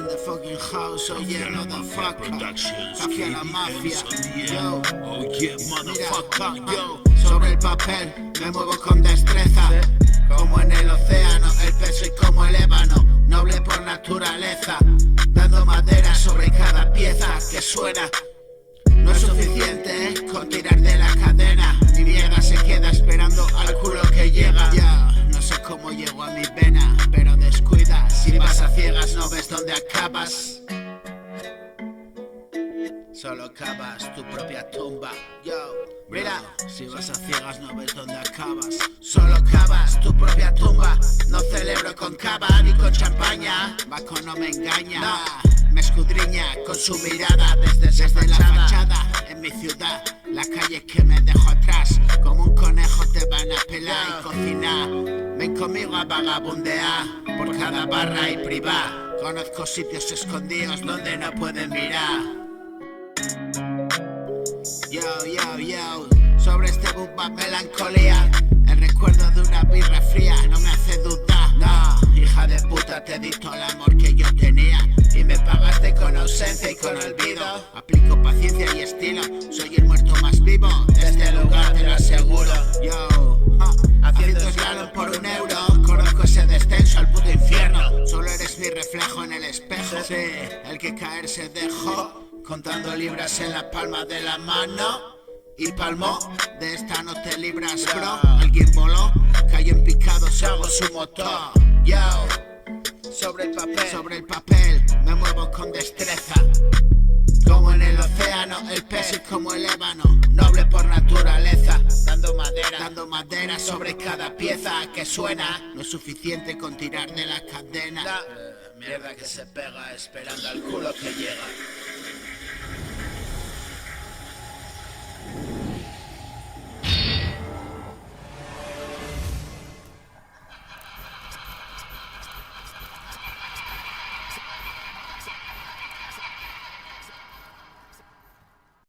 in the fucking house, oh yeah, motherfucker. Hacia la mafia, yo. Oh yeah, motherfucker, yo. Sobre el papel me muevo con destreza, como en el océano, el pez soy como el ébano, noble por naturaleza, dando madera sobre cada pieza que suena. No es suficiente con tirar de la cadena, mi mierda se queda esperando al culo que llega. No sé cómo llego a mi vena, pero descuida, si vas a ciegas no ves dónde acabas. Solo cavas tu propia tumba, yo. Mira, si vas a ciegas no ves dónde acabas. Solo cavas tu propia tumba. No celebro con cava ni con champaña. Baco no me engaña, no. Me escudriña con su mirada desde la fachada. En mi ciudad, la calle que me dejo atrás. Como un conejo te van a pelar y cocinar. Ven conmigo a vagabundear por cada barra y privada. Conozco sitios escondidos donde no pueden mirar. Yo, sobre este bumba melancolía, el recuerdo de una birra fría no me hace dudar. No, hija de puta, te di todo el amor que yo tenía y me pagaste con ausencia y con olvido. Aplico paciencia y estilo, soy el muerto más vivo de este lugar, te lo aseguro. Yo, haciendo slalom por €1, conozco ese descenso al puto infierno. Solo eres mi reflejo en el espejo, sí, el que caer se dejó. Contando libras en la palma de la mano y palmó, de esta no te libras, bro. Alguien voló, cayó en picado, se hago su motor. Yo, sobre el papel, me muevo con destreza. Como en el océano, el pez es como el ébano, noble por naturaleza, dando madera sobre cada pieza que suena. No es suficiente con tirar de la cadena, mierda que se pega esperando al culo que llega.